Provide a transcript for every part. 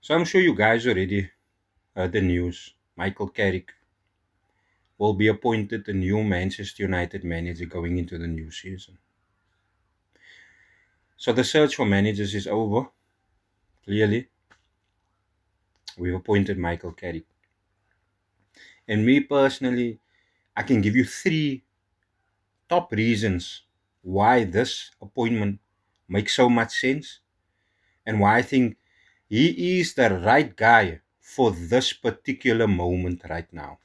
So I'm sure you guys already heard the news. Michael Carrick will be appointed the new Manchester United manager going into the new season. So the search for managers is over. Clearly, we've appointed Michael Carrick. And me personally, I can give you three top reasons why this appointment makes so much sense and why I think he is the right guy for this particular moment right now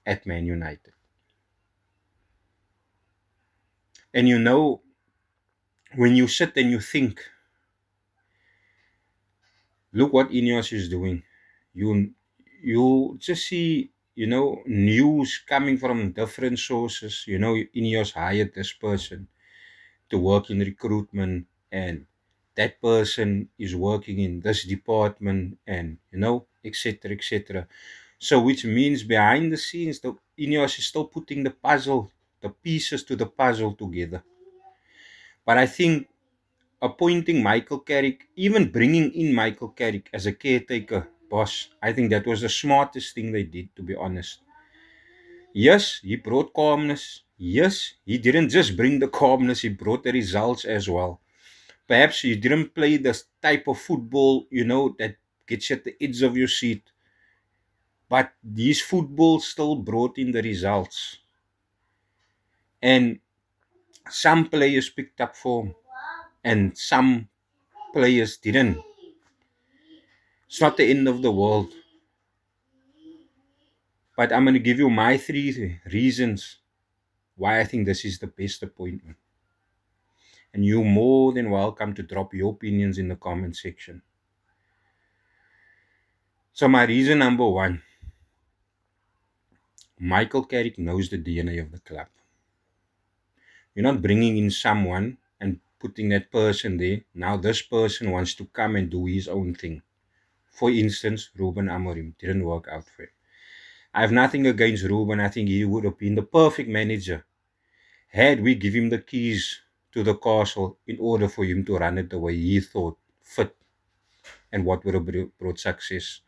at Man United. And when you sit and you think, look what Ineos is doing. You you just see, news coming from different sources. Ineos hired this person to work in recruitment, and that person is working in this department, and etc., etc. So which means behind the scenes, the Ineos is still putting the pieces to the puzzle together. But I think appointing Michael Carrick, even bringing in Michael Carrick as a caretaker boss, I think that was the smartest thing they did, to be honest. Yes, he brought calmness. Yes, he didn't just bring the calmness, he brought the results as well. Perhaps he didn't play this type of football, that gets you at the edge of your seat, but his football still brought in the results. And some players picked up form, and some players didn't. It's not the end of the world. But I'm going to give you my three reasons why I think this is the best appointment. And you're more than welcome to drop your opinions in the comment section. So, my reason number one, Michael Carrick knows the DNA of the club. You're not bringing in someone and putting that person there. Now, this person wants to come and do his own thing. For instance, Ruben Amorim didn't work out for him. I have nothing against Ruben. I think he would have been the perfect manager had we give him the keys to the castle in order for him to run it the way he thought fit and what would have brought success.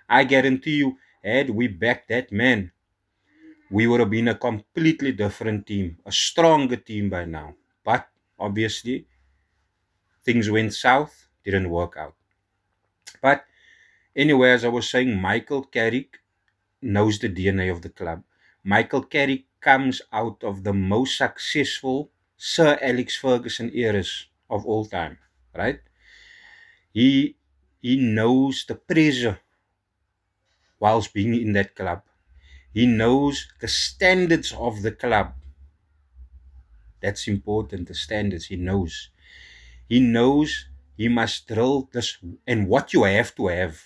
I guarantee you, had we backed that man, we would have been a completely different team, a stronger team by now. But obviously, things went south, didn't work out. But anyway, as I was saying, Michael Carrick knows the DNA of the club. Michael Carrick comes out of the most successful Sir Alex Ferguson eras of all time, right? He he knows the pressure whilst being in that club. He knows the standards of the club. That's important, the standards he knows. He knows he must drill this, and what you have to have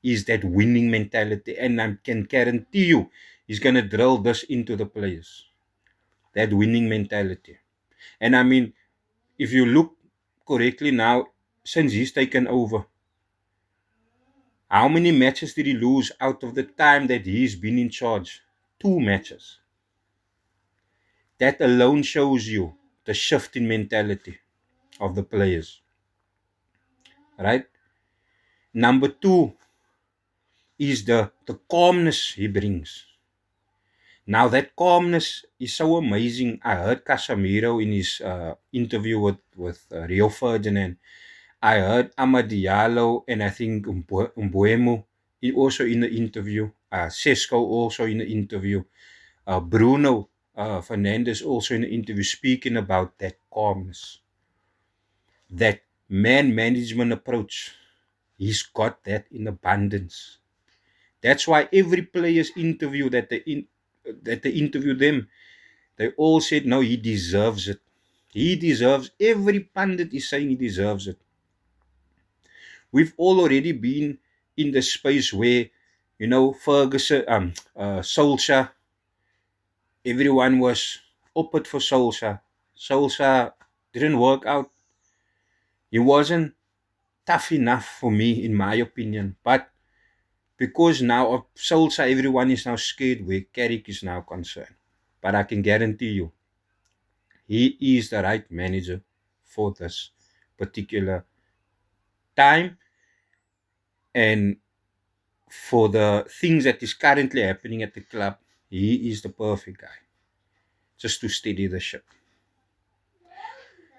is that winning mentality. And I can guarantee you, he's going to drill this into the players, that winning mentality. And I mean, if you look correctly now, since he's taken over, how many matches did he lose out of the time that he's been in charge? 2 matches. That alone shows you the shift in mentality of the players, right? Number two is the calmness he brings. Now that calmness is so amazing. I heard Casemiro in his interview with Rio Ferdinand. I heard Amad Diallo and I think Mbuemo also in the interview. Sesko also in the interview. Bruno Fernandes also in the interview speaking about that calmness, that man management approach. He's got that in abundance. That's why every player's interview that they interview them, they all said, no, he deserves it. He deserves. Every pundit is saying he deserves it. We've all already been in the space where, Ferguson, Solskjaer, everyone was opted for Solskjaer. Solskjaer didn't work out. He wasn't tough enough for me, in my opinion. But because now of Solskjaer, everyone is now scared where Carrick is now concerned. But I can guarantee you, he is the right manager for this particular time. And for the things that is currently happening at the club, he is the perfect guy just to steady the ship.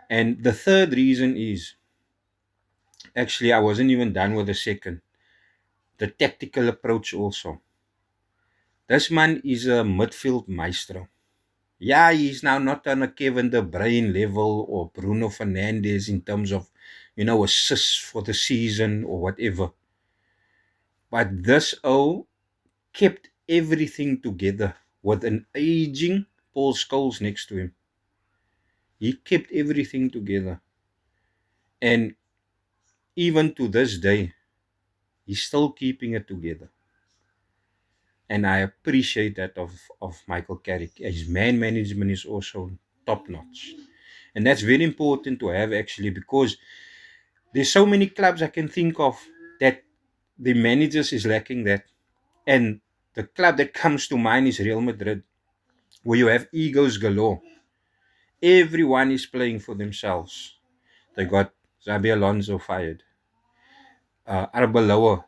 And the third reason is actually, I wasn't even done with the second, the tactical approach also. This man is a midfield maestro. Yeah, he's now not on a Kevin De Bruyne level or Bruno Fernandes in terms of, assists for the season or whatever. But this O kept everything together with an aging Paul Scholes next to him. He kept everything together. And even to this day, he's still keeping it together. And I appreciate that of Michael Carrick. His man management is also top notch. And that's very important to have actually, because there's so many clubs I can think of that the managers is lacking that. And the club that comes to mind is Real Madrid, where you have egos galore. Everyone is playing for themselves. They got Xabi Alonso fired. Arbeloa,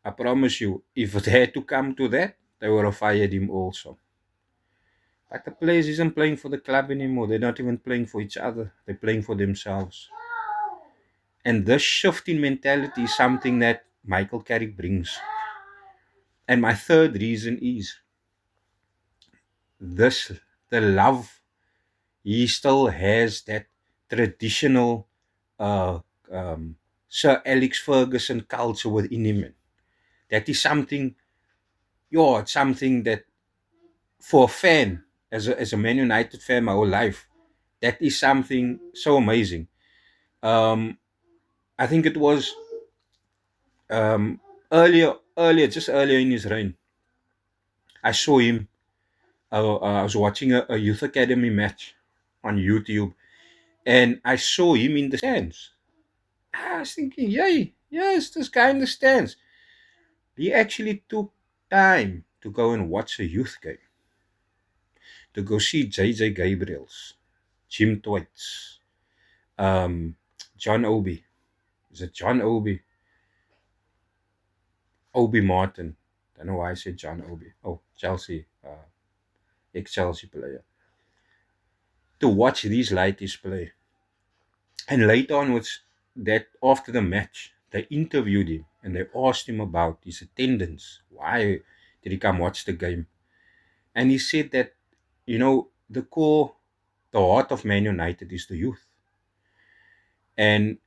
I promise you, if it had to come to that, they would have fired him also. But the players isn't playing for the club anymore. They're not even playing for each other. They're playing for themselves. And this shift in mentality is something that Michael Carrick brings. And my third reason is this, the love. He still has that traditional uh, Sir Alex Ferguson culture within him. That is something, it's something that for a fan, as a Man United fan my whole life, that is something so amazing. Um, I think it was um, just earlier in his reign, I saw him. I was watching a youth academy match on YouTube, and I saw him in the stands. I was thinking, yay, yes, this guy understands. He actually took time to go and watch a youth game, to go see JJ Gabriels, Jim Twaits, um, John Obi. Is it John Obi? Obi Martin. Don't know why I said John Obi. Oh, Chelsea, ex-Chelsea player. To watch these ladies play. And later on, that after the match, they interviewed him and they asked him about his attendance. Why did he come watch the game? And he said that, the core, the heart of Man United is the youth. And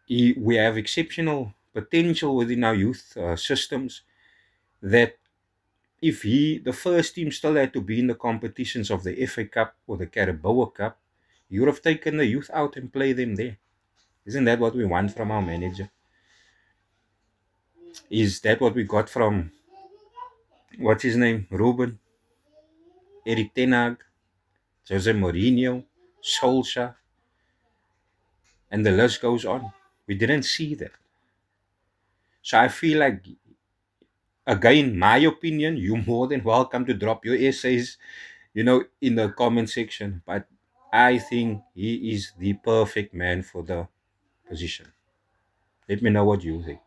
we have exceptional potential within our youth systems that if the first team still had to be in the competitions of the FA Cup or the Carabao Cup, he would have taken the youth out and play them there. Isn't that what we want from our manager? Is that what we got from, what's his name, Ruben, Eric Ten Hag, Jose Mourinho, Solskjaer, and the list goes on? We didn't see that. So I feel like, again, my opinion, you're more than welcome to drop your essays, in the comment section. But I think he is the perfect man for the position. Let me know what you think.